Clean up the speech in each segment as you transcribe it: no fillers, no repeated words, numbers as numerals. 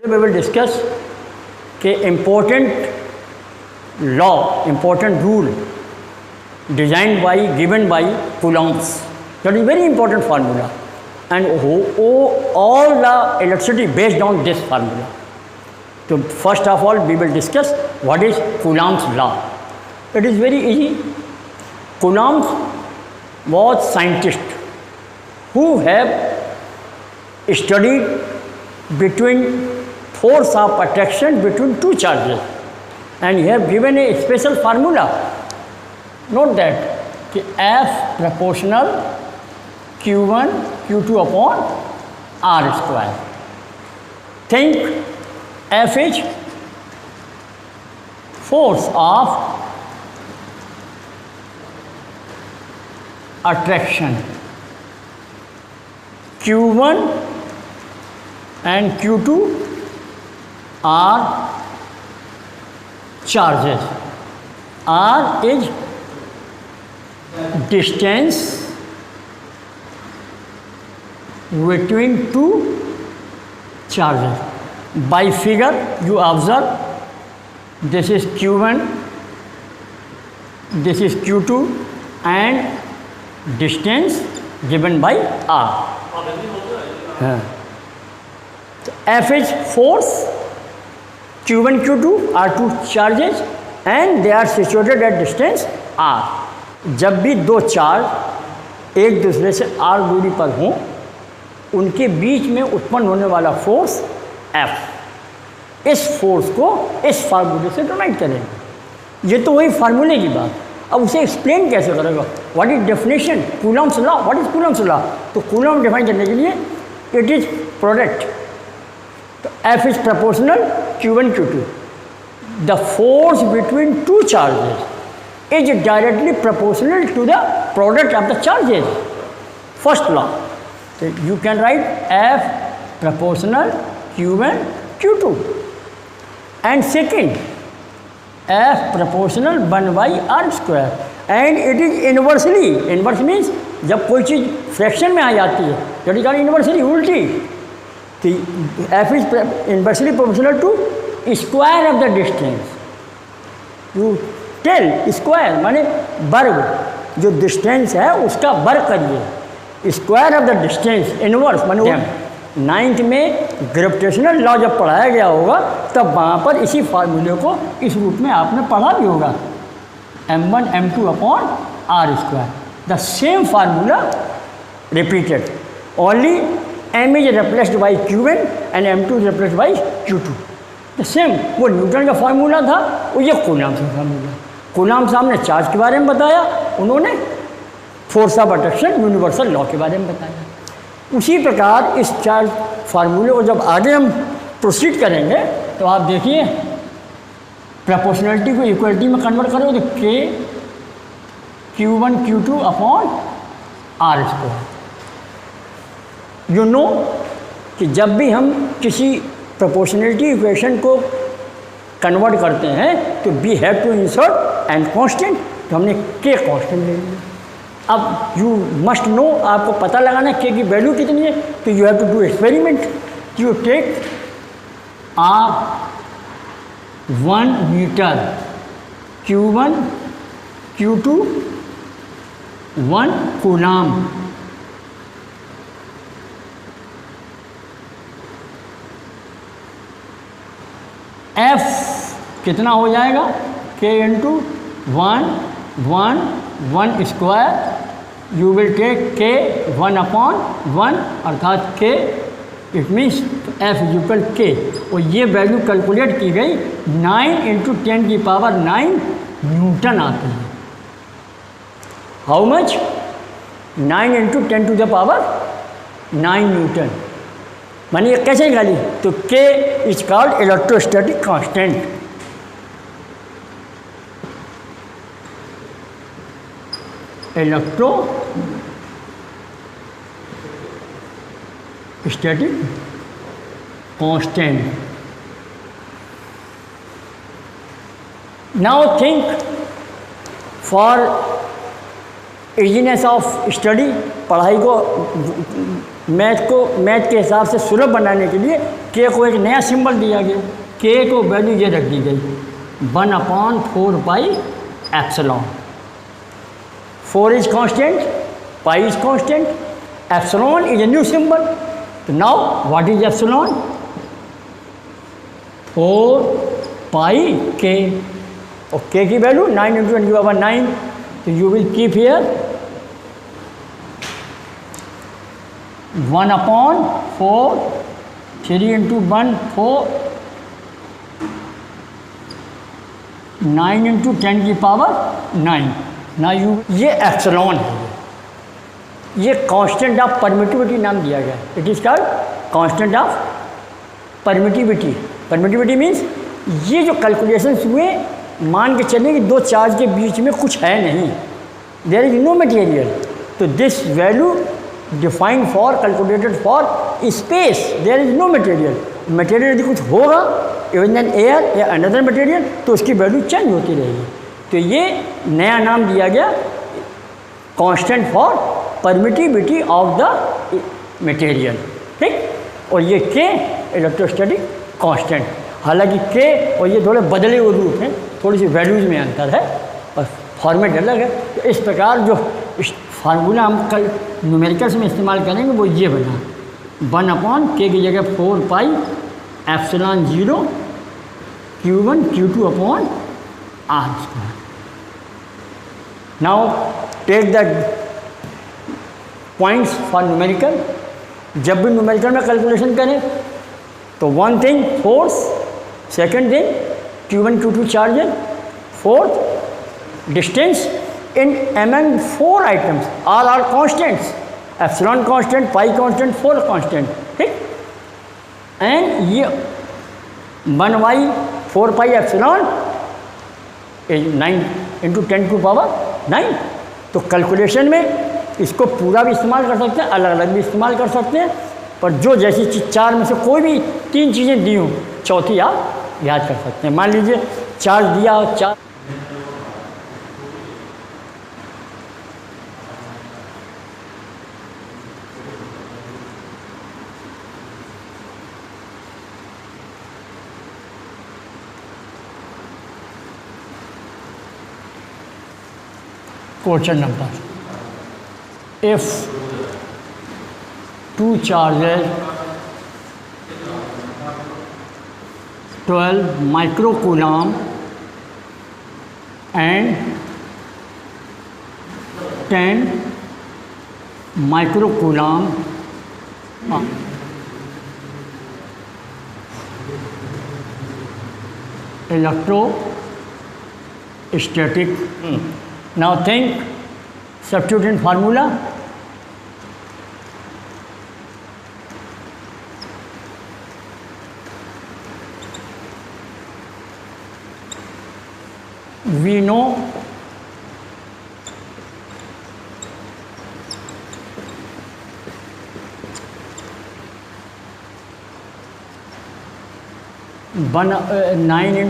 We will discuss कि important law, important rule designed by, given by Coulomb's. That is very important formula, and all the electricity based on this formula. So first of all, we will discuss what is Coulomb's law. It is very easy. Coulomb was scientist who have studied between force of attraction between two charges, and he have given a special formula. Note that कि F proportional Q1 Q2 upon R square. Think F is force of attraction, Q1 and Q2 are charges. R is distance between two charges. By figure you observe this is Q1, this is Q2, and distance given by R. F is force, Q1, Q2 are two charges and they are situated at distance R. जब भी दो charge एक दूसरे से R दूरी पर हों, उनके बीच में उत्पन्न होने वाला फोर्स F, इस फोर्स को इस फार्मूले से डिनोट करेंगे। ये तो वही फार्मूले की बात। अब उसे एक्सप्लेन कैसे करेगा? What is definition? Coulomb's law. What is Coulomb's law? तो कूलम डिफाइन करने के लिए इट इज प्रोडक्ट। तो F is proportional Q1 Q2. The force between two charges is directly proportional to the product of the charges. First law. So you can write F proportional Q1 Q2. And second, F proportional 1 by R square. And it is inversely. Inverse means जब कोई चीज़ fraction में आ जाती है, that is called inversely, उल्टी. F is inversely proportional to square of the distance. You tell square माने वर्ग, जो distance है उसका वर्ग करिए। Square of the distance inverse माने 9th में ग्रेविटेशनल लॉ जब पढ़ाया गया होगा तब वहाँ पर इसी फार्मूले को इस रूप में आपने पढ़ा भी होगा, m1 m2 upon R square. The same formula repeated, only m is replaced by Q1 and m2 is replaced by Q2. The same, वो न्यूटन का फार्मूला था, वो ये कूलम्ब का फार्मूला। कूलम्ब साहब ने चार्ज के बारे में बताया, उन्होंने force of attraction universal law के बारे में बताया। उसी प्रकार इस चार्ज फार्मूले को जब आगे हम प्रोसीड करेंगे तो आप देखिए प्रोपोर्शनलिटी को इक्वलिटी में कन्वर्ट करोगे तो K Q1 Q2 upon R square. You know कि जब भी हम किसी प्रोपोर्शनलिटी इक्वेशन को कन्वर्ट करते हैं तो we have to insert an constant, तो हमने K कांस्टेंट ले लिया। अब यू मस्ट नो, आपको पता लगाना है K की वैल्यू कितनी है, तो you have to do experiment. You take R 1 meter, Q1 Q2 1 coulomb. F कितना हो जाएगा? K into 1 1 1 square. You will take K 1 upon 1 अर्थात K, it means F is equal K। और ये वैल्यू कैलकुलेट की गई 9 इंटू 10 की power 9 newton आती है। How much? 9 into 10 to the power 9 newton. माने ये कैसे निकाली? तो K is called electrostatic constant. Electrostatic constant. Now think for easiness of study, पढ़ाई को मैथ के हिसाब से सुलभ बनाने के लिए के को एक नया सिंबल दिया गया, के को वैल्यू ये रख दी गई 1/4 epsilon. 4 is constant, pi is constant, epsilon is a new symbol. तो नाउ व्हाट इज एप्सिलॉन? 4 पाई के, और के की वैल्यू 9 × 10⁹। तो यू विल कीप हियर 1/4, 3 × 1 4, 9 × 10⁹। ना ये एप्सिलॉन है, ये कांस्टेंट ऑफ परमिटिविटी नाम दिया गया। It is called constant of permittivity. Permittivity means ये जो कैलकुलेशंस हुए, मान के चलें कि दो चार्ज के बीच में कुछ है नहीं, देयर इज नो मटेरियल, तो this value defined for calculated for space, there is no material. Material यदि कुछ होगा इवन एन एयर या अनदर मटेरियल, तो उसकी वैल्यू चेंज होती रहेगी। तो ये नया नाम दिया गया constant for permittivity of the material, ठीक। और ये के इलेक्ट्रोस्टैटिक कांस्टेंट। हालांकि के और ये थोड़े बदले हुए रूप हैं, थोड़ी सी वैल्यूज़ में अंतर है और फॉर्मेट अलग है। तो इस प्रकार जो फार्मूला हम कल न्यूमेरिकल्स में इस्तेमाल करेंगे वो ये बना 1/k की जगह 4 pi epsilon 0 Q1 Q2/r²। Now take the points for numerical. जब भी न्यूमेरिकल में कैलकुलेशन करें तो one thing force, second thing Q1 Q2 charges, fourth distance in among 4 items, all are constants, epsilon constant, pi constant, 4 constant, ठीक। and ये 1/4 pi epsilon is 9 × 10⁹। तो calculation में इसको पूरा भी इस्तेमाल कर सकते हैं, अलग अलग भी इस्तेमाल कर सकते हैं, पर जो जैसी चीज़ चार में से कोई भी 3 चीज़ें दी हों, चौथी आप याद कर सकते हैं। मान लीजिए चार्ज दिया हो, चार question number, if 2 charges 12 microcoulomb and 10 microcoulomb electrostatic. Now think, substitute in formula. We know one 9 ×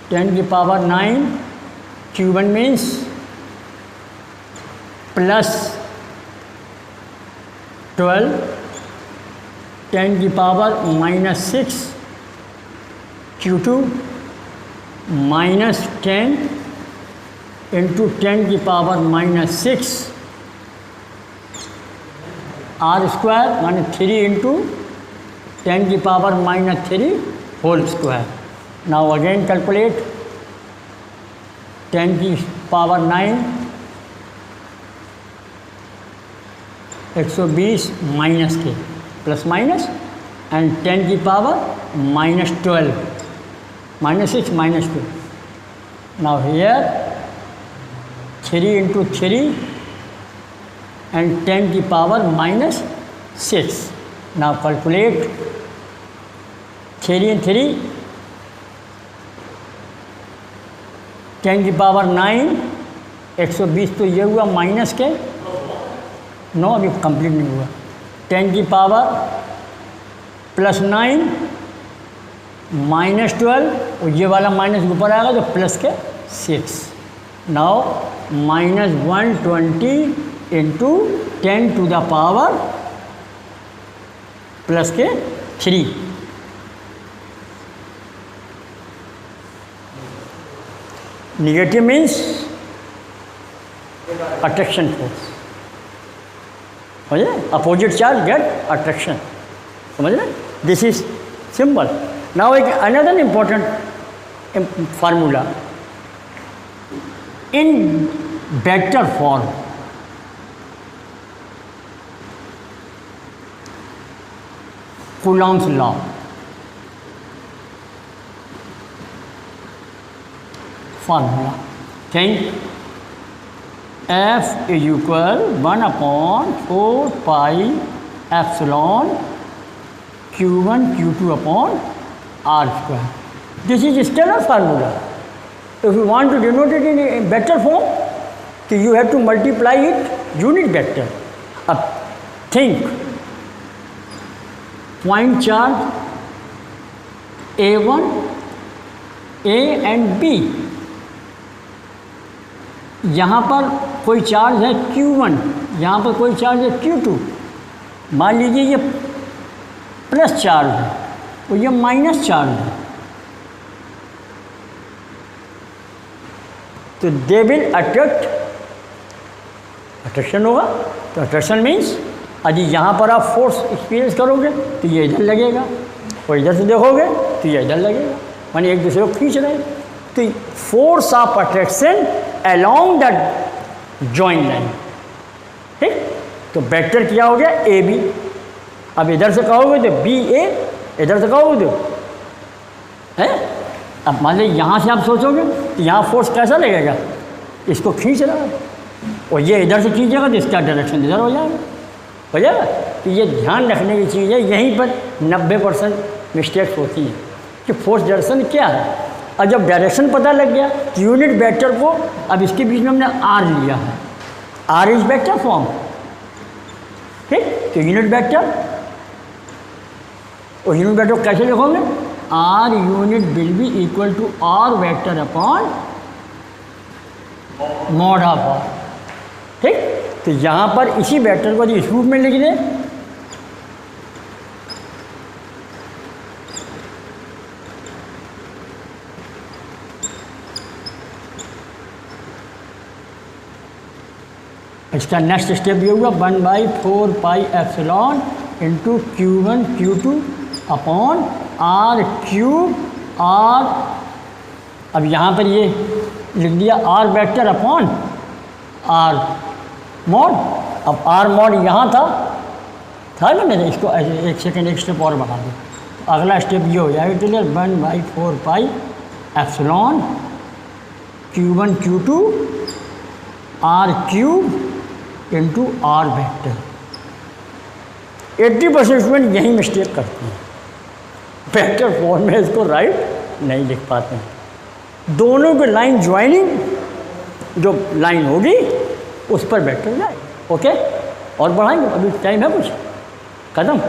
10⁹ Q1 means plus 12 10⁻⁻6 Q2 minus 10 into 10⁻⁻6 r² माने 3 into 10⁻⁻3 whole square. Now again calculate 10⁹ 120 minus k plus minus and 10⁻⁻12 minus 6 minus 2. Now here 3 into 3 and 10⁻⁻6. Now calculate 3 and 3 10⁹9 120 तो ये हुआ minus के 9 अभी complete नहीं हुआ 10⁻+9 -12 और ये वाला माइनस ऊपर आएगा तो प्लस के 6. नाउ -120 into 10⁻⁻6 प्लस के 3। नेगेटिव मीन्स अट्रैक्शन फोर्स, समझ रहे? अपोजिट चार्ज गेट अट्रैक्शन, समझ रहे? This is simple. नाउ एक another important formula in vector form, Coulomb's law. Formula think F is equal 1/4 pi epsilon Q1 Q2 upon R square. This is scalar formula. If you want to denote it in a vector form, so you have to multiply it unit vector. अब think point charge A1, A and B, यहाँ पर कोई charge है Q1, यहाँ पर कोई charge है Q2। मान लीजिए ये प्लस चार्ज है और ये माइनस चार्ज है, तो दे विल अट्रैक्ट, अट्रैक्शन होगा। तो अट्रैक्शन मीन्स यदि यहाँ पर आप फोर्स एक्सपीरियंस करोगे तो ये इधर लगेगा, और इधर से देखोगे तो ये इधर लगेगा, माने एक दूसरे को खींच रहे हैं। तो force of attraction along the joint line, ठीक। तो वेक्टर क्या हो गया ए बी। अब इधर से कहोगे तो बी ए, इधर से कहोगे तो है। अब मान लीजिए यहाँ से आप सोचोगे तो यहाँ फोर्स कैसा लगेगा, इसको खींच रहा है, और ये इधर से खींचेगा तो इसका डायरेक्शन इधर हो जाएगा, हो जाएगा। तो ये ध्यान रखने की चीज़ है, यहीं पर 90% मिस्टेक्स होती हैं कि फोर्स डायरेक्शन क्या है। और जब डायरेक्शन पता लग गया तो यूनिट वेक्टर को, अब इसके बीच में हमने आर लिया है, आर इज वेक्टर फॉर्म, ठीक। तो यूनिट वेक्टर, और यूनिट वेक्टर कैसे लिखोगे, R unit will be equal to R vector upon mod of R, ठीक। तो यहाँ पर इसी वेक्टर को इस रूप में लिख दें, इसका नेक्स्ट स्टेप ये होगा 1/4 pi epsilon into Q1 Q2 upon R cube R. अब यहाँ पर ये लिख दिया R vector upon R mod. अब आर मॉड यहाँ था ना मेरे, इसको एक सेकेंड एक स्टेप और बढ़ा दो। अगला स्टेप ये हो जाएगा clear, 1/4 pi epsilon Q1 Q2 R cube into R vector. 80% student यही मिस्टेक करते हैं, वेक्टर फॉर्म में इसको राइट नहीं लिख पाते हैं। दोनों के लाइन ज्वाइनिंग जो लाइन होगी उस पर वेक्टर जाए, ओके। और बढ़ाएंगे, अभी टाइम है कुछ, खत्म।